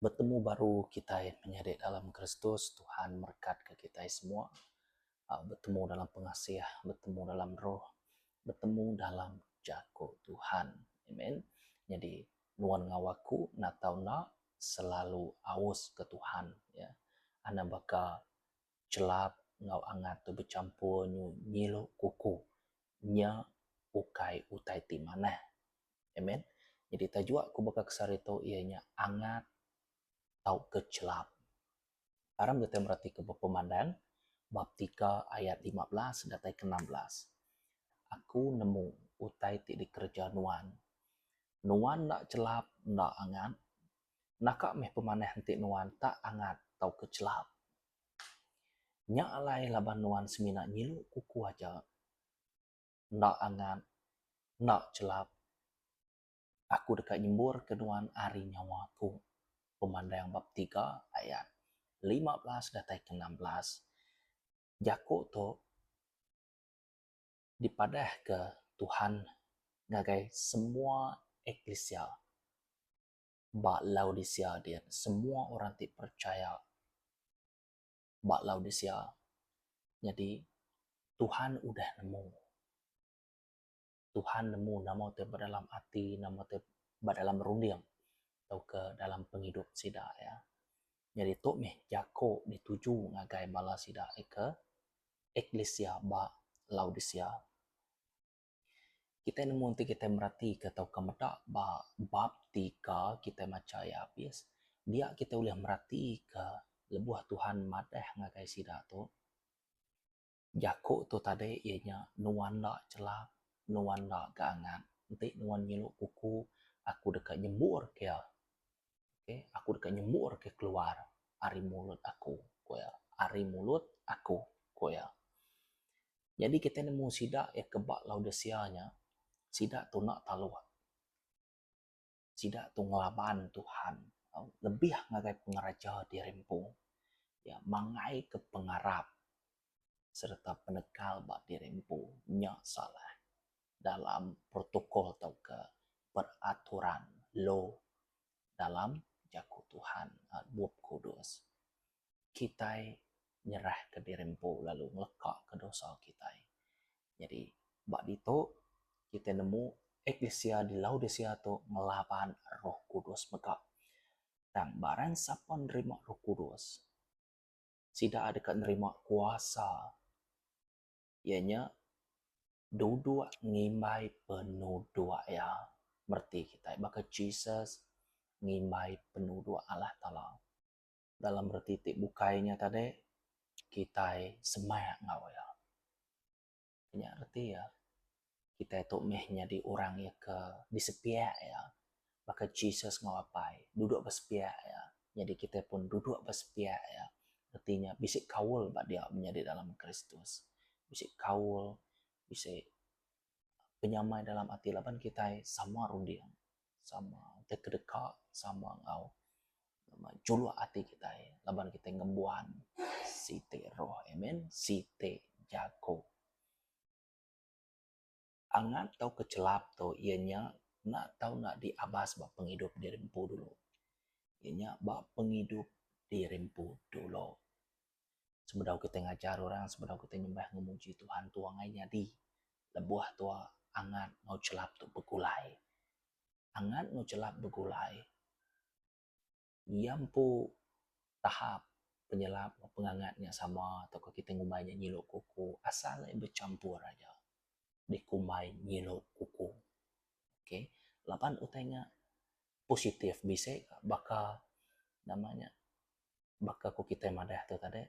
Bertemu baru kita yang menjadi dalam Kristus. Tuhan berkat ke kita semua. Bertemu dalam pengasih, bertemu dalam roh, bertemu dalam jago Tuhan. Amen. Jadi nuan ngawaku natau nak selalu aus ke Tuhan, ya. Ana baka celap ngau angat tu bercampur nyilu kuku nya ukai utai timanah. Amen. Jadi tajua aku baka kesari tu ianya angat tau kecelap. Aram kita merhati ke pemandang bab 3 ayat 15 datai ke 16. Aku nemu utai ti dikerja nuan. Nuan nak celap nak angat. Nakak meh pemanah ti nuan tak angat tau kecelap. Nya alai laban nuan semina nyilu kuku aja. Nak angat, nak celap. Aku dekat nyembur ke nuan ari nyawaku. Pemandang bab 3 ayat 15 datai ke 16. Jako tu dipadah ke Tuhan ngagai semua eklesia bak Laodicea dia semua orang ti percaya bak Laodicea. Jadi Tuhan udah nemu nama te dalam hati, nama te dalam rundiang atau ke dalam penghidup sida, ya. Jadi tu meh jako dituju ngagai bala sida ke eklesia bak Laodicea. Kita nemu nanti kita merhati ke tau kemedak bab 3 kita maca ya habis. Dia kita boleh merhati ke lebuah Tuhan madah ngagai sida tu. Jako tu tadi ianya nuan dak celap, nuan dak gangan. Nanti nuan nyeluk kuku, aku dekat nyembur ke. Okay? Aku dekat nyembur ke keluar ari mulut aku, koya. Ari mulut aku, koya. Jadi kita nemu sida ya kebak Laodicea-nya. Sida tu nak taluat. Sida tu ngelaban Tuhan. Lebih ngagai pengaraja di rempung. Ya, mangai ke pengarap. Serta penekal bak di rempung. Nyak salah. Dalam protokol atau ke peraturan. Law. Dalam jaku Tuhan. Buat kudus. Kita nyerah ke di rempung. Lalu ngelekak ke dosa kita. Jadi, bak itu kita nemu eklesia di Laodicea tu ngelaban Roh Kudus megap. Dan barang siapa nerima Roh Kudus, sida ada kat nerima kuasa. Ianya duduk ngimbai penuh dua, ya. Merti kita baka Jesus ngimbai penuh dua Allah Ta'ala. Dalam retitik bukainya tadi kita semangat ngau, ya. Punya arti, ya. Kita itu mehnya di orang ya ke di sepiak, ya. Maka Jesus ngawapai duduk bersepiak, ya. Jadi kita pun duduk bersepiak, ya. Artinya bisik kawul bak dia menjadi dalam Kristus. Bisik kawul, bisik penyamai dalam hati laban kita sama rundiang. Sama dekat sama ngau. Julu hati kita laban kita ngembuan site roh, amen. Site jago. Angat tau kecelap tu ianya nak tahu nak diabas bak penghidup di rempu dulu. Ianya bak penghidup di rempu dulu. Sebelum kita ngajar orang, sebelum kita nyembah memuji Tuhan, tuangainya di lebuah tua angat mau celap tu begulai. Angat mau celap begulai. Yampu tahap penyelap pengangatnya sama atau kita ngumainya nyiluk kuku asalnya bercampur aja. Dikumai nyiluk kuku. Okay. Lapan utainya positif bisa baka namanya baka ku kita madah tu tadi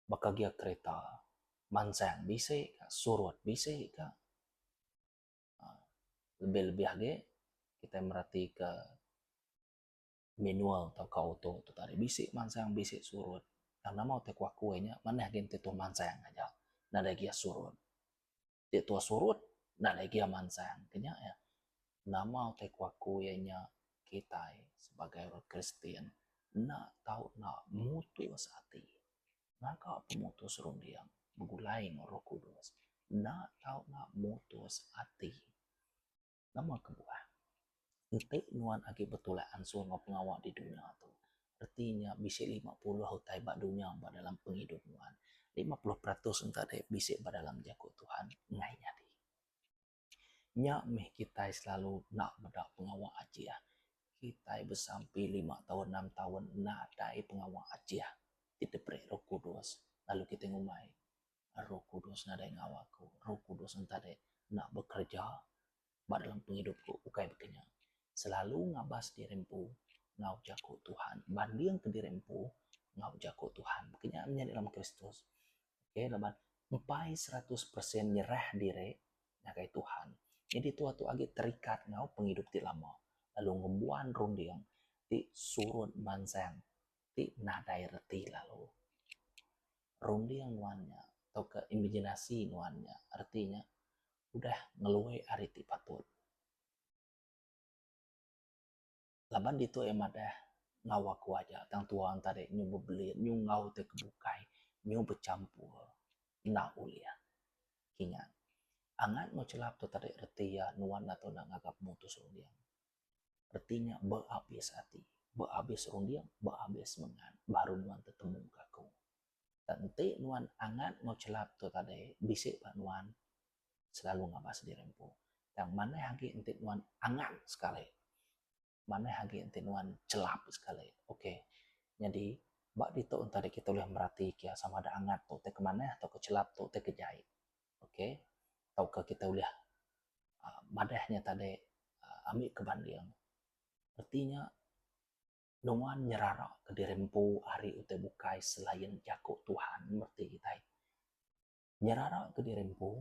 baka gia kereta mansang bisa surut bisa ka lebih-lebih lagi kita merhati ke manual atau ke auto tu tadi bisa mansang bisa surut karena mau te kuakuenya mana gente tu mansang aja nada gia surut dia tua surut nada gia mansang kenya, ya. Nama te kuakuenya kita sebagai orang Kristen nak tahu nak mutus hati. Maka pemutus rundiang begulai Roh Kudus. Nak tahu nak mutus hati. Nama kebuah. Entek nuan agi betulaan suang pengawak di dunia tu. Artinya bisa 50 hutai bak dunia bak dalam penghidup nuan. 50% entah dek bisik bak dalam jago Tuhan. Ngai nyadi. Nyak meh kita selalu nak bedak pengawak aja. Kita bersampai 5 tahun, 6 tahun nak dai pengawak aja. Kita beri Roh Kudus. Lalu kita ngumai. Roh Kudus nadai ngawaku. Roh Kudus entah dek nak bekerja bak dalam penghidupku. Ukai berkenya. Selalu ngabas dirempu ngau jago Tuhan. Banding ke dirempu ngau jago Tuhan. Berkenya menjadi dalam Kristus. Oke, leban empai 100% nyerah diri ngakai Tuhan. Jadi tua tu agi terikat ngau penghidup ti lama. Lalu ngembuan rundiang ti surut bansang ti nadai reti lalu. Rundiang nuannya atau ke imajinasi nuannya artinya udah ngeluai hari ti patut. Laban dito emadah ngawaku aja tang tuan tadi nyu bebeli nyu ngau te kebukai nyu bercampur na ulia kingan angat mau celap tu tadi reti ya nuan atau nak ngagap mutus rundiang artinya behabis hati behabis rundiang behabis mengan baru nuan tetemu kaku tante nuan angat mau celap tu tadi bisik pak nuan selalu ngabas dirempu yang mana hagi entik nuan angat sekali mana hagi nuan celap sekali. Oke. Jadi bak dito tadi kita boleh merhati kia sama ada angat tu te kemana atau ke celap tu te kejai. Oke. Atau ke kita boleh madahnya tadi ambil kebanding. Artinya nuan nyerara ke dirempu hari ute bukai selain jago Tuhan merti kita. Nyerara ke dirempu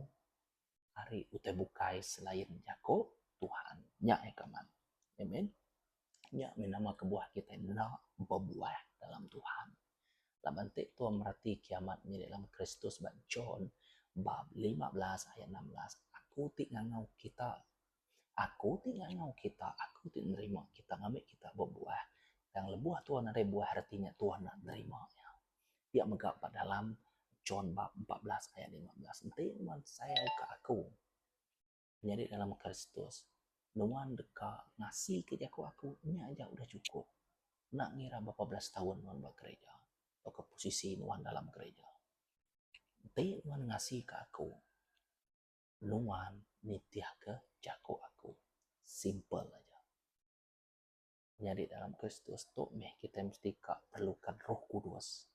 hari ute bukai selain jago Tuhan. Nyak ekaman. Amen. Nya menama kebuah kita nak berbuah dalam Tuhan. Labantik tu merhati kiamatnya dalam Kristus bab John bab 15 ayat 16. Aku tidak ngau kita. Aku tidak ngau kita. Aku tidak nerima kita ngambil kita berbuah. Yang lebuah Tuhan ada buah artinya Tuhan nak nerima. Dia megap dalam John bab 14 ayat 15. Nanti saya ke aku. Menjadi dalam Kristus. Nuan dekat ngasih ke aku nya aja udah cukup. Nak ngira berapa belas tahun nuan bekerja atau ke posisi nuan dalam gereja. Nanti nuan ngasih ke aku. Nuan nitiah ke jago aku. Simple aja. Jadi dalam Kristus tu meh kita mesti perlukan Roh Kudus.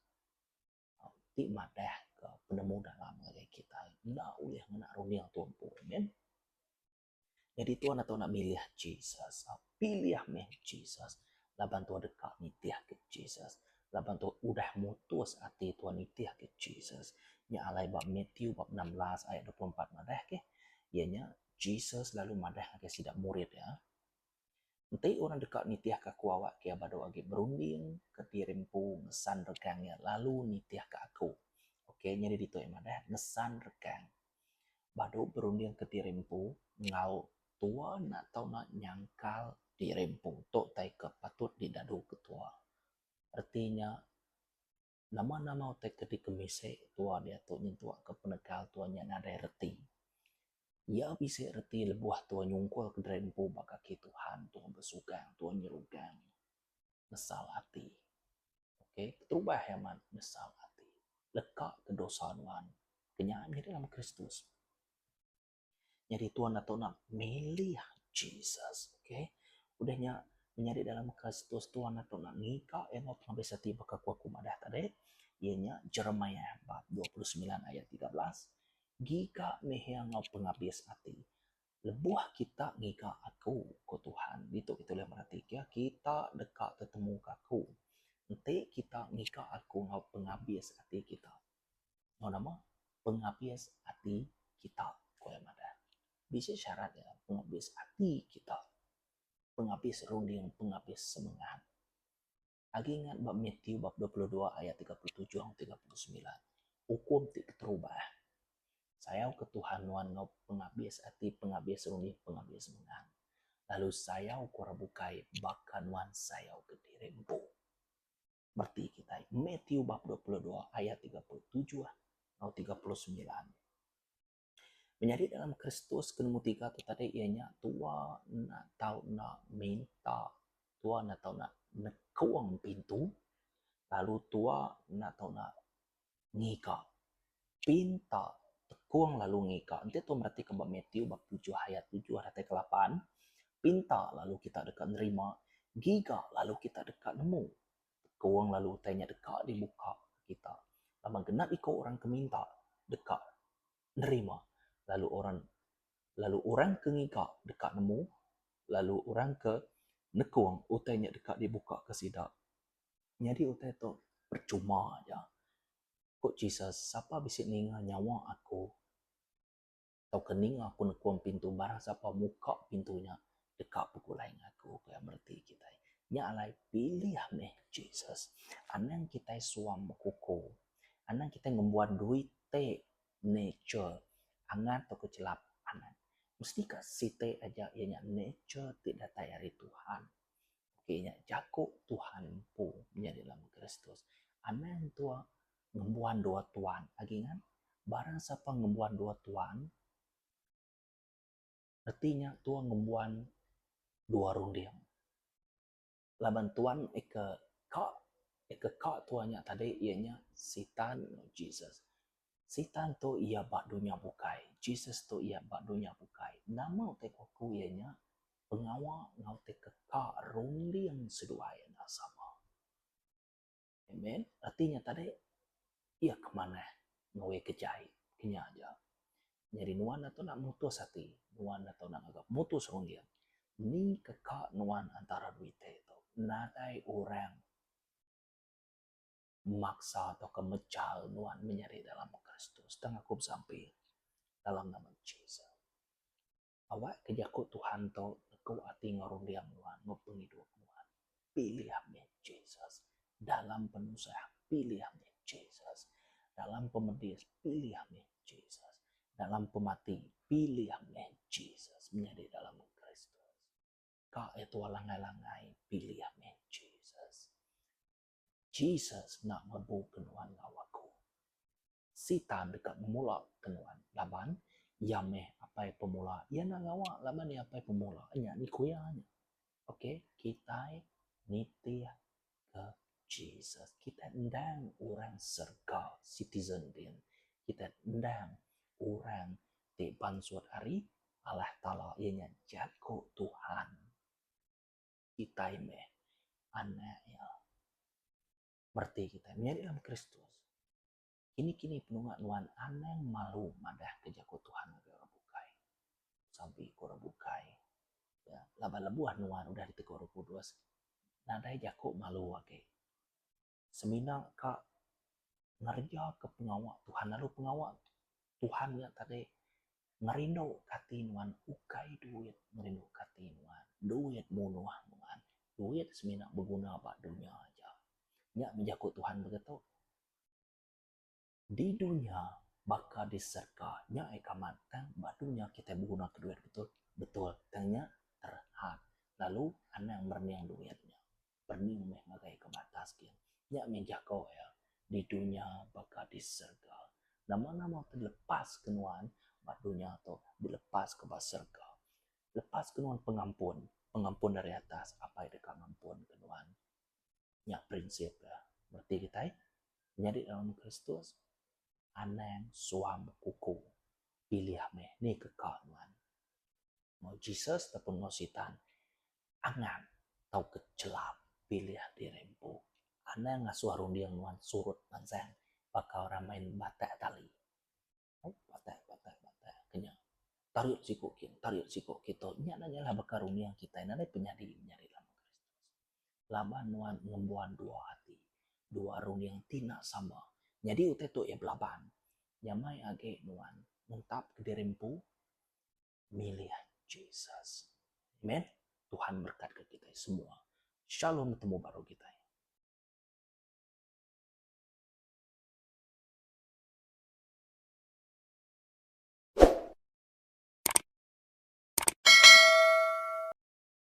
Ti madah ke penemu dalam kita. Nak ulih nak runia Tuhan pun. Amen. Jadi Tuhan atau nak milih Jesus. Pilih meh Jesus. Laban Tuhan dekat nitiah ke Jesus. Laban Tuhan udah mutus hati Tuhan nitiah ke Jesus. Nya alai bab Matthew bab 16 ayat 24 madah ke. Ianya Jesus lalu madah ke sidak murid ya. Nanti orang dekat nitiah ke kuawak ke abado agi berunding ke dirempu ngesan rekangnya lalu nitiah ke aku. Oke, jadi dito madah ngesan rekang. Bado berunding ke dirempu ngau tua nak tahu nak nyangkal di rempung tok tai ke patut di dadu ketua. Artinya nama-nama tai ke di kemise tua dia tu nyentua ke penekal tuanya nada reti. Ya bisa reti lebuah tua nyungkul ke rempung baka ki Tuhan tua bersugang tua nyerugang. Nesal hati. Oke, terubah ya man nesal hati. Lekak ke dosa nuan. Kenyaan di dalam Kristus. Jadi Tuhan atau nak milih Jesus, oke? Udahnya menjadi dalam Kristus Tuhan atau nak ngika yang mau penghabis hati baka kuaku madah tadi, ianya Jeremia bab 29 ayat 13. Gika mehia ngau penghabis hati. Lebuah kita ngika aku ke Tuhan. Itu kita boleh merhatikan kita dekat ketemu aku. Nanti kita ngika aku ngau penghabis hati kita. Ngau nama penghabis hati kita kau yang madah. Bisa syarat ya penghabis hati kita. Penghabis runding, penghabis semangat. Lagi ingat bab Matthew bab 22 ayat 37 dan 39. Hukum tidak terubah. Saya ke Tuhan nuan ngau penghabis hati, penghabis runding, penghabis semangat. Lalu saya ukura bukai bahkan nuan saya ke dirempu. Berarti kita Matthew bab 22 ayat 37 atau 39. Menjadi dalam Kristus kemutika tu tadi ianya tua nak tahu nak minta, tua nak tahu nak nekuang pintu, lalu tua nak tahu nak ngika, pinta tekuang lalu ngika. Nanti tu berarti ke Matthew bab 7 ayat 7 ayat ke-8. Pinta lalu kita dekat nerima, giga lalu kita dekat nemu, tekuang lalu tanya dekat dibuka kita. Lama genap ikut orang keminta dekat nerima, lalu orang ke ngika dekat nemu, lalu orang ke nekuang utainya dekat dibuka ke sidak. Jadi utai tu percuma aja. Kok Jesus, siapa bisa ninga nyawa aku? Atau kening aku nekuang pintu barang siapa muka pintunya dekat pukul lain aku. Kayak berarti kita. Nya alai pilih meh Jesus. Anang kita suam kuku. Anang kita membuat duit te nature. Angan atau kecelap anan. Mesti kasih te aja ianya nature tidak tayari Tuhan. Oke nya jago Tuhan pu menjadi dalam Kristus. Anang tua ngembuan dua tuan. Agingan barang siapa ngembuan dua tuan, artinya tua ngembuan dua rundiang. Laban tuan eka kak tuanya tadi ianya Satan Jesus. Satan tu ia bak dunia bukai. Jesus tu ia bak dunia bukai. Nama tekoku ianya pengawal ngau te kekak rundiang sedua yang sama. Amen. Artinya tadi ia kemana ngawe kejai kenya aja. Jadi nuan atau nak mutus hati, nuan atau nak agak mutus rundiang. Ni kekak nuan antara duit itu. Nadai orang maksa atau kemecal nuan menyari dalam Kristus. Tengah aku sampai dalam nama Jesus. Awak kejakut Tuhan tu kau hati ngarundiang nuan, ngopengi dua nuan. Pilih ame Jesus. Dalam penusah, pilih ame Jesus. Dalam pemedis, pilih ame Jesus. Dalam pemati, pilih ame Jesus. Menjadi dalam Kristus. Kau itu alang-alangai, pilih ame Jesus. Jesus nak ngebu kenuan lawaku. Sitan dekat memula kenuan. Laban, yameh apa pemula. Ya nak ngawak laban ni apa pemula. Anya ni kuyanya. Okey, kita nitia ke Jesus. Kita endang orang serga citizen din. Kita endang orang di bansuat hari Allah Ta'ala ianya jago Tuhan. Kita ini anaknya. Berarti kita menjadi dalam Kristus. Kini penunggak nuan aneng malu madah kejago Tuhan orang bukai. Sampai orang bukai. Ya, laba-labuah nuan udah ditegor kudus. Nadai jago malu wake. Semina kak ngerja ke pengawak Tuhan lalu pengawak Tuhan ya tadi ngerindo kati nuan ukai duit ngerindo kati nuan duit munuah nuan duit semina berguna bak dunia aja. Ya menjago Tuhan begitu. Di dunia bakal diserka nya ekamatan batunya kita berguna ke duit betul tanya terhad lalu anak merniang duitnya berniang meh magai ke batas kian nya menjago ya di dunia bakal diserka nama-nama terlepas kenuan batunya atau dilepas ke baserka lepas kenuan pengampun dari atas apa yang dekat ngampun kenuan nya prinsip ya berarti kita menjadi dalam Kristus anang suam kuku pilih meh ni kekanuan mau Jesus ataupun mau Satan angan tau kecelap pilih dirempu anang ngasuh rundiang nuan surut mansang bakal ramain batak tali batak kenyang tarik siku kita nyana lah bakal rundiang kita ini penyadi dalam Kristus laban nuan ngembuan dua hati dua rundiang tina sama jadi utai tu ya belaban. Nyamai age nuan. Mentap ke dirempu. Milih Jesus. Amen. Tuhan berkat ke kita semua. Shalom temu baru kita.